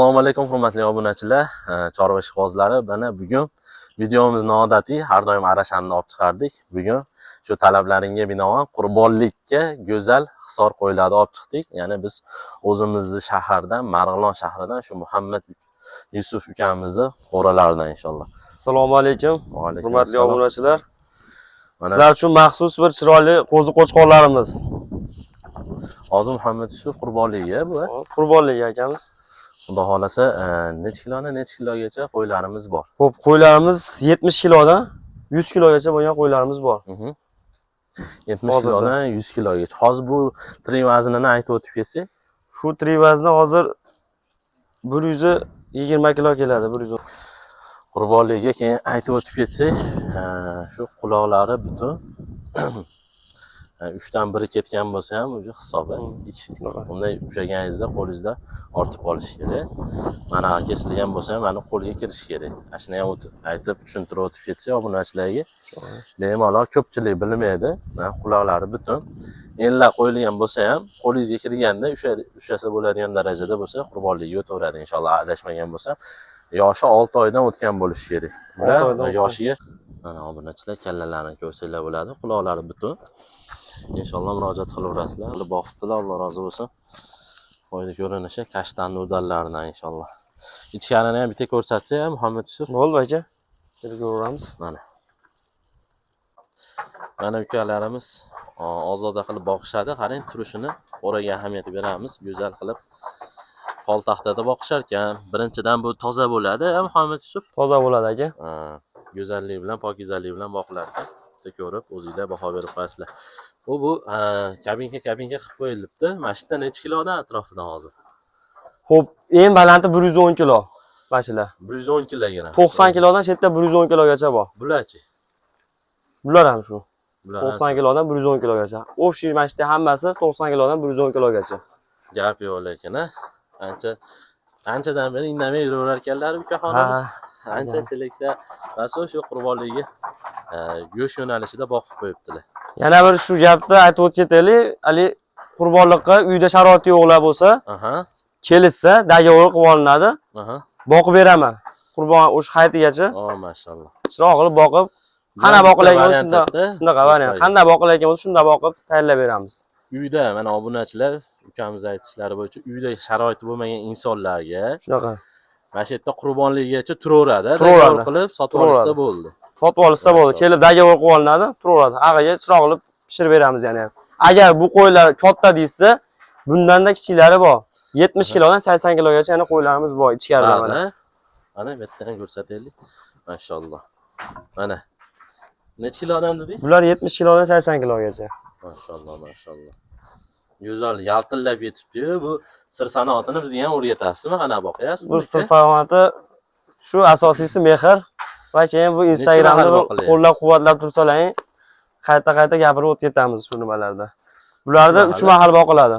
Assalomu alaykum hurmatli obunachilar, chorva ishqibozlari. Mana bugun videomiz noodatiy, har doim arashanni olib chiqardik. Bugun shu talablaringga binoan qurbonlikka go'zal hisor qo'yiladi olib chiqdik. Ya'ni biz o'zimizni shahardan, Marg'ilon shahridan shu Muhammad Yusuf ukamizni qo'ralaridan inshaalloh. Assalomu alaykum hurmatli assalom. obunachilar. Sizlar uchun maxsus bir chiroyli qo'zi qo'chqorlarimiz. Hozir Muhammad Yusuf qurbonligiga bu. Qurbonlik akamiz. Xudo xolasa necha kilogacha qo'ylarimiz bor. Xo'p, qo'ylarimiz 70 kilodan 100 kilogacha bo'lgan qo'ylarimiz bor. 70 kilodan 100 kilogacha. Hozir bu tri vaznini aytib o'tib ketsak, Shu tri vazni hozir 120 kilo keladi, 100. Qurbonligiga keyin aytib o'tib ketsak, shu quloqlari butun 3 dan 1 ketgan bo'lsa ham o'zi hisobi. Unday ushlaganingizda qo'lingizda ortib qolish kerak. Mana kesilgan bo'lsa ham mana qo'lga kirish kerak. Shuni ham aytib tushuntirib o'tib ketsak obunachilarga. Bemalol ko'pchilik bilmaydi. Mana quloqlari butun. Enlar qo'yilgan bo'lsa ham qo'lingizga kirganda ushlasa bo'ladigan darajada bo'lsa qurbonlikka o'taveradi inshaalloh, adashmagan bo'lsa. Yoshi 6 oydan o'tgan bo'lishi kerak. Ular yoshiga mana obunachilar kallalarini ko'rsanglar bo'ladi. Quloqlari butun. İnşallah müracaat qılaverasizlar. Boqibdilar, Alloh rozi bo'lsin. Qo'yni ko'rinishi kashtanni udallaridan inshaalloh. İchkarini ham bitta ko'rsatsa ham Muhammad Yusuf. Bo'ldi aka. Ko'ramiz. Mana ukalarimiz ozoda qilib boqishadi. Qarang, turishini o'raga ahamiyat beramiz. Go'zal qilib poltaxtada boqishar ekan. Birinchidan bu toza bo'ladi, Muhammad Yusuf. Toza bo'ladi aka. Go'zallik bilan, pokizalik bilan boqilar ekan. Ko'rib, o'zingizlar baho berib qo'yasizlar. Bu kabinka qilib qo'yilibdi. Mashina necha kilodan atrofidan hozir? Xo'p, eng balandi 110 kilo mashina. 110 kilogina. 90 kilodan chetda 110 kilogacha bor. Bularchi? Bular ham shu. 90 kilodan 110 kilogacha. Общий mashina hammasi 90 kilodan 110 kilogacha. Gap yo'q lekin, anchadan beri indamay yuraverar ekanlar ukaxonamiz. Ancha seleksiya va shu qurbonligiga go'sht yo'nalishida boqib qo'yibdilar. Yana bir shu gapni aytib o'tib ketaylik. Ali qurbonlikqa uyda sharoit yo'qlar bo'lsa, kelishsa, dagovor qilib olinadi. Boqib beraman. Qurbon o'sha hayitigacha. Mashalloh. Chiroq qilib boqib, qana boqilayotgan bo'lsa shunaqa variant. Qanday boqilayotgan bo'lsa shunda boqib tayyorlab beramiz. Uyda mana obunachilar ukamiz aytishlari bo'yicha uyda sharoiti bo'lmagan insonlarga shunaqa mana shu yerda qurbonligigacha turaveradi. Dagovor qilib sotib olsa bo'ldi. Sotib olsa bo'ldi. Kelib dagovor qilib olinadi, turaveradi. Ag'iga chiroq qilib pishirib beramiz yana. Agar bu qo'ylar katta deysa, bundan-da kichiklari bor. 70 kilodan 80 kilogacha yana qo'ylarimiz bor ichkarida mana. Mana bu yerdan ko'rsataylik. Mashalloh. Mana. Necha kilodan dedingiz? Bular 70 kilodan 80 kilogacha. Mashalloh, mashalloh. Go'zal yaltillab yetibdi. Bu sir sanoatini bizga ham o'rgatasizmi? Qana boqyapsiz? Bu sir sanoati shu asosiysi mehr va keyin bu Instagramda qo'llab-quvvatlab tursalaring, qayta gapirib o'tib ketamiz shu nimalarda. Bularda 3 mahal boqiladi.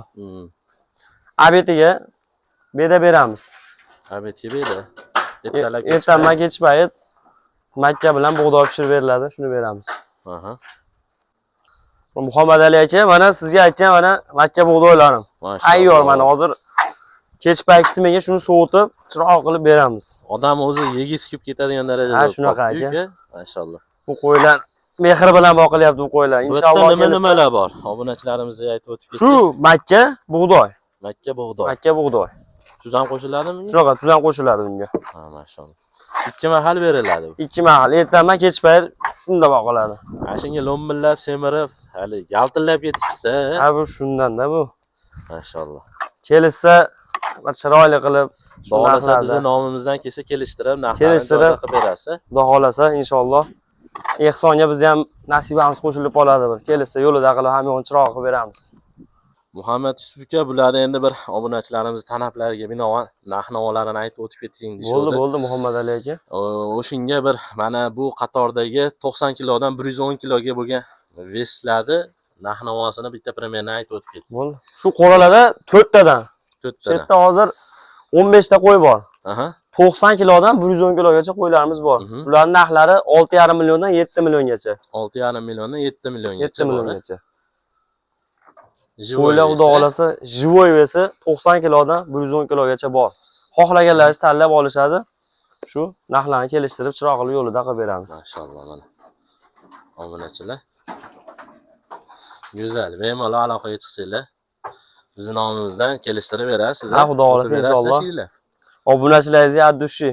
Abetiga beda beramiz. Abetiga beda. Ertalab kech payt makka bilan bug'doy pishirib beriladi, shuni beramiz. Muhammad Ali aka, mana sizga aytgan mana makka bug'doylarim. Ayyor mana hozir kech payt menga shuni sovutib, chiroq qilib beramiz. Odam o'zi yegisi kelib ketadigan darajada. Shunaqa aka. Mashalloh. Bu qo'ylar mehr bilan boqilyapti bu qo'ylar. Inshaalloh nimalar bor? Obunachilarimizga aytib o'tib ketsak. Shu makka bug'doy. Makka bug'doy. Makka bug'doy. Tuz ham qo'shiladimi? Shunaqa tuz ham qo'shiladi bunga. Mashalloh. 2 mahal beriladi. 2 mahal, ertaman kech payt shunda boqiladi. Shunga lo'mbillab, semirib, hali yaltillab ketibdi. Bu shundan-da bu. Mashalloh. Kelishsa bir chiroyli qilib, xohlasa bizning nomimizdan kelsa kelishtirib, narxini qilib berasiz. Xudo xolasa inshaalloh. Ehsonga biz ham nasibamiz qo'shilib qoladi bir. Kelishsa yo'lida qilib ham yo'l chiroq qilib beramiz. Muhammad Yusuf aka, bularni endi bir obunachilarimiz talablariga binoan narx-navolarini aytib o'tib keting deyshodi. Bo'ldi Muhammad Ali aka. O'shinga bir mana bu qatordagi 90 kilodan 110 kiloga bo'lgan veslarni narx-navosini bitta primerni aytib o'tib ketsin. Bo'ldi. Shu qo'ralarda 4 tadan. Shu yerda hozir 15 ta qo'y bor. 90 kilodan 110 kilogacha qo'ylarimiz bor. Ularning narxlari 6,5 milliondan 7 milliongacha. 6,5 milliondan 7 milliongacha. 7 milliongacha. Qo'ylar xudo xolasa, jivoy vesi 90 kilodan 110 kilogacha bor. xohlaganlari tanlab olishadi. Shu narxlarni kelishtirib chiroqli yo'lida qilib beramiz. Mashalloh mana. Obunachilar. Go'zal. Bemalol aloqaga chiqsanglar, bizning nomimizdan kelishtirib berasiz. Ha, xudo xolasa inshaalloh. Obunachilaringizga addushi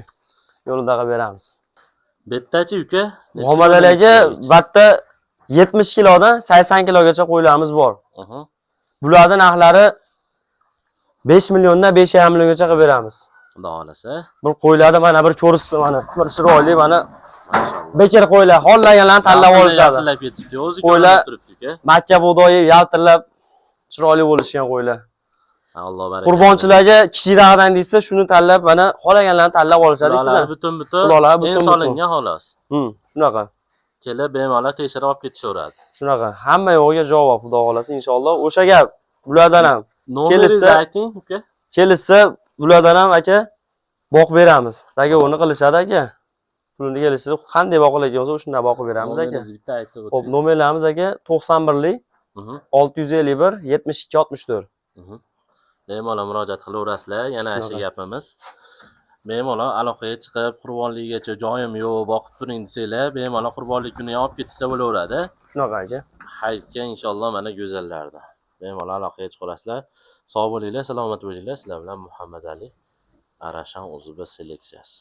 yo'lida qilib beramiz. Betdachi uka? Muomalalarga batta 70 kilodan 80 kilogacha qo'ylarimiz bor. Bularning narxlari 5 milliondan 5,5 milliongacha qilib beramiz. Xudo xolasa. Bu qo'ylarni mana bir ko'rishsa mana bir chiroyli mana Mashalloh. bekor qo'ylar, xohlaganlarni tanlab olishadi. Yaltillab ketibdi. O'zi Qo'ylar turibdi uka. Makka bug'doyi yaltillab chiroyli bo'lishgan qo'ylar. Alloh barakat. Qurbonchilarga kichikroqdan deysa, shuni tanlab mana xohlaganlarni tanlab olishadi ichidan. Butun en solingan xolos. Shunaqa. Kelib bemalol tekshirib olib ketishaveradi. Shunaqa. Hamma yo'g'iga javob, xudo xolasa inshaalloh. O'sha gap bulardan ham Nomeringizni ayting uka. Kelishsa bulardan ham aka boqib beramiz. Dogovorni qilishadi aka. Pulini kelishtirib qanday boqilayotgan bo'lsa, shunday boqib beramiz aka. Bitta aytib o'ting. Xo'p, nomerlarimiz aka 91lik 651 72 64. Bemalol murojaat qilaverasizlar. Yana shu gapimiz. Bemalol aloqaga chiqib, qurbonligigacha joyim yo'q, boqib turing desanglar, bemalol qurbonlik kuni olib ketsa bo'laveradi. Shunaqa aka. Hayitga inshaalloh mana go'zallarda. Bemalol aloqaga chiqasizlar. Sog' bo'linglar, salomat bo'linglar. Sizlar bilan Muhammad Ali Arashan Uzuba seleksiyasi.